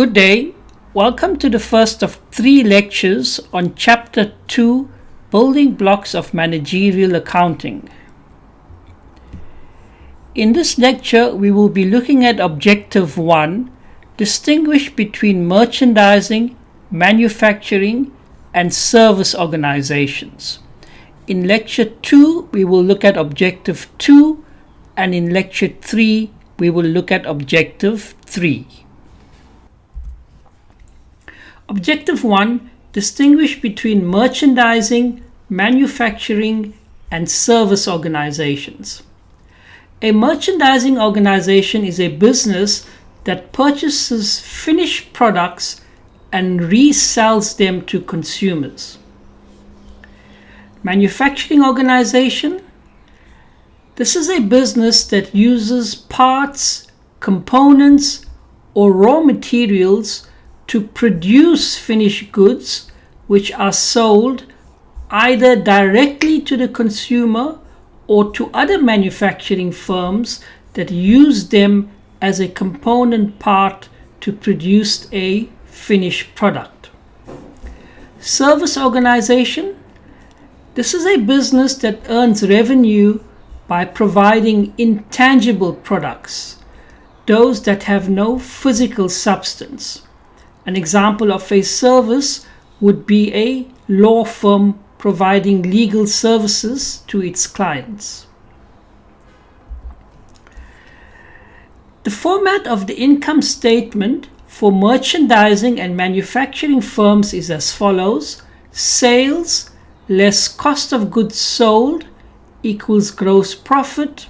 Good day. Welcome to the first of 3 lectures on Chapter 2, Building Blocks of Managerial Accounting. In this lecture, we will be looking at Objective 1, distinguish between merchandising, manufacturing, and service organizations. In Lecture 2, we will look at Objective 2, and in Lecture 3, we will look at Objective 3. Objective 1. Distinguish between merchandising, manufacturing, and service organizations. A merchandising organization is a business that purchases finished products and resells them to consumers. Manufacturing organization. This is a business that uses parts, components, or raw materials to produce finished goods which are sold either directly to the consumer or to other manufacturing firms that use them as a component part to produce a finished product. Service organization. This is a business that earns revenue by providing intangible products, those that have no physical substance. An example of a service would be a law firm providing legal services to its clients. The format of the income statement for merchandising and manufacturing firms is as follows: sales less cost of goods sold equals gross profit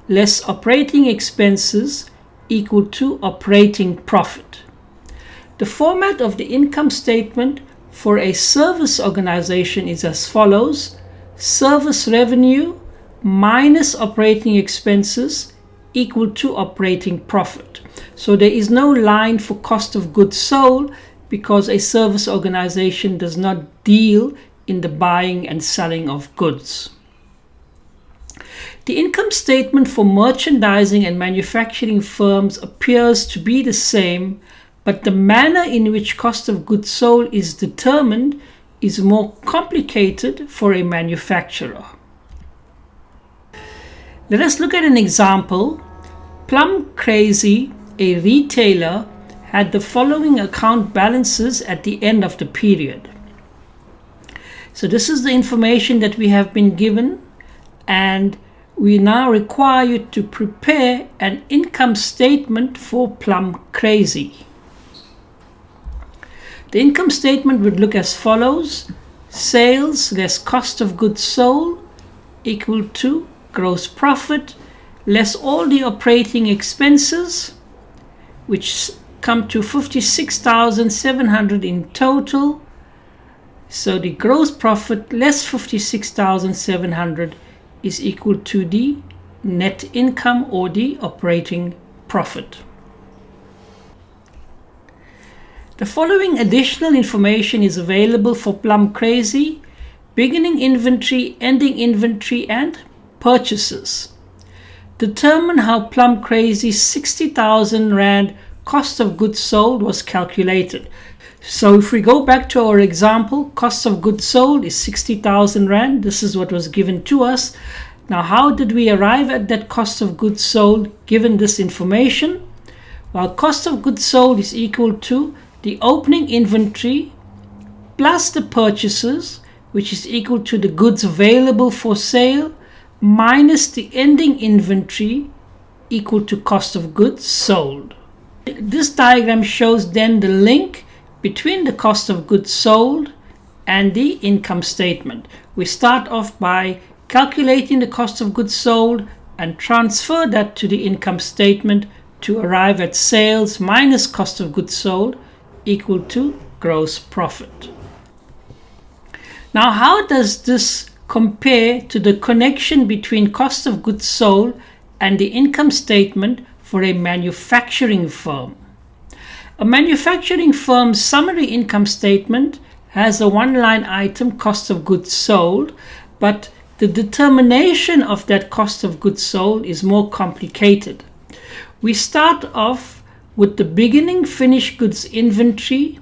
less operating expenses equal to operating profit. The format of the income statement for a service organization is as follows: service revenue minus operating expenses equal to operating profit. So there is no line for cost of goods sold because a service organization does not deal in the buying and selling of goods. The income statement for merchandising and manufacturing firms appears to be the same, but the manner in which cost of goods sold is determined is more complicated for a manufacturer. Let us look at an example. Plum Crazy, a retailer, had the following account balances at the end of the period. So this is the information that we have been given, and we now require you to prepare an income statement for Plum Crazy. The income statement would look as follows: sales less cost of goods sold equal to gross profit less all the operating expenses, which come to 56,700 in total. So the gross profit less 56,700 is equal to the net income or the operating profit. The following additional information is available for Plum Crazy: beginning inventory, ending inventory, and purchases. Determine how Plum Crazy's 60,000 Rand cost of goods sold was calculated. So if we go back to our example, cost of goods sold is 60,000 Rand. This is what was given to us. Now, how did we arrive at that cost of goods sold given this information? Well, cost of goods sold is equal to the opening inventory plus the purchases, which is equal to the goods available for sale, minus the ending inventory, equal to cost of goods sold. This diagram shows then the link between the cost of goods sold and the income statement. We start off by calculating the cost of goods sold and transfer that to the income statement to arrive at sales minus cost of goods sold equal to gross profit. Now, how does this compare to the connection between cost of goods sold and the income statement for a manufacturing firm? A manufacturing firm's summary income statement has a one-line item, cost of goods sold, but the determination of that cost of goods sold is more complicated. We start off with the beginning finished goods inventory,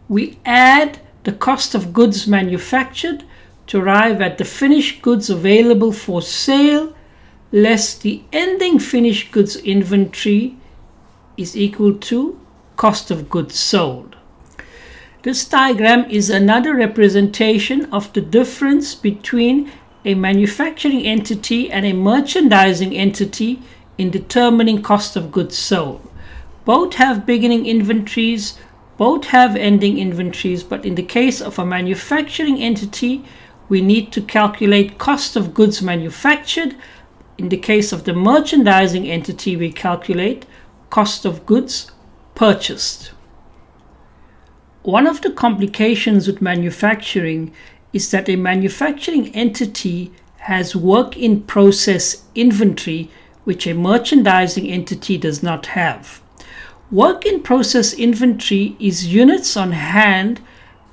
we add the cost of goods manufactured to arrive at the finished goods available for sale less the ending finished goods inventory is equal to cost of goods sold. This diagram is another representation of the difference between a manufacturing entity and a merchandising entity in determining cost of goods sold. Both have beginning inventories, both have ending inventories, but in the case of a manufacturing entity, we need to calculate cost of goods manufactured. In the case of the merchandising entity, we calculate cost of goods purchased. One of the complications with manufacturing is that a manufacturing entity has work in process inventory, which a merchandising entity does not have. Work in process inventory is units on hand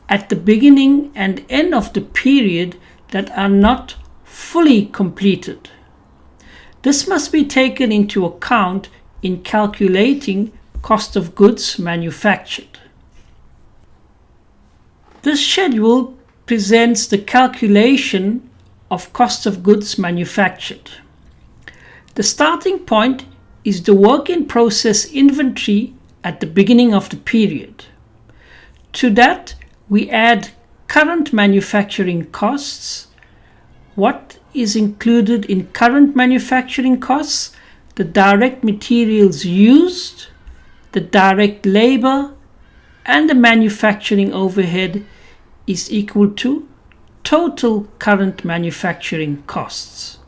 at the beginning and end of the period that are not fully completed. This must be taken into account in calculating cost of goods manufactured. This schedule presents the calculation of cost of goods manufactured. The starting point is the work in process inventory at the beginning of the period. To that, we add current manufacturing costs. What is included in current manufacturing costs? The direct materials used, the direct labor, and the manufacturing overhead is equal to total current manufacturing costs.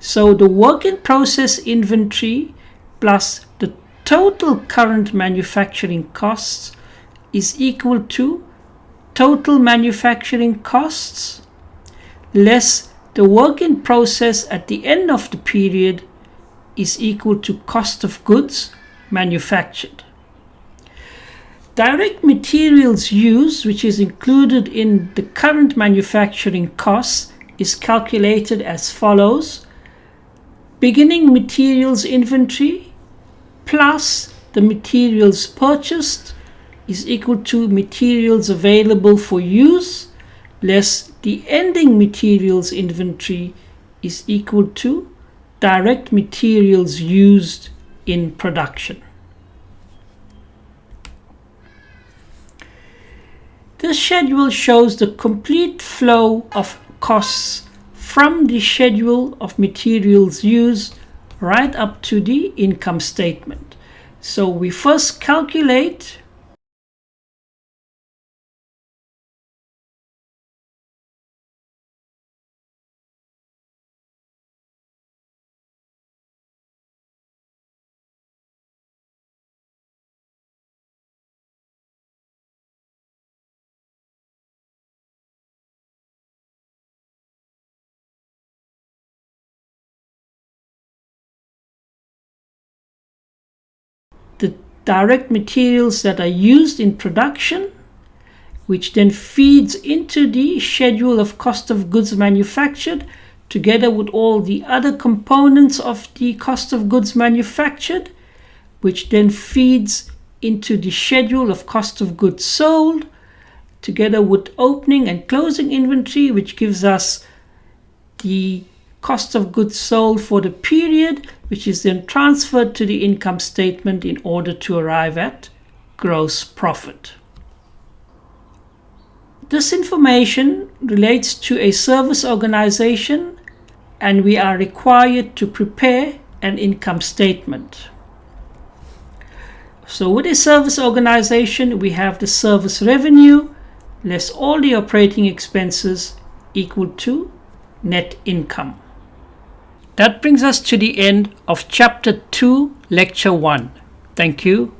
So the work in process inventory plus the total current manufacturing costs is equal to total manufacturing costs less the work in process at the end of the period is equal to cost of goods manufactured. Direct materials used, which is included in the current manufacturing costs, is calculated as follows. Beginning materials inventory plus the materials purchased is equal to materials available for use less the ending materials inventory is equal to direct materials used in production. This schedule shows the complete flow of costs from the schedule of materials used right up to the income statement. So we first calculate the direct materials that are used in production, which then feeds into the schedule of cost of goods manufactured, together with all the other components of the cost of goods manufactured, which then feeds into the schedule of cost of goods sold, together with opening and closing inventory, which gives us the cost of goods sold for the period, which is then transferred to the income statement in order to arrive at gross profit. This information relates to a service organization, and we are required to prepare an income statement. So with a service organization, we have the service revenue less all the operating expenses equal to net income. That brings us to the end of Chapter 2, Lecture 1. Thank you.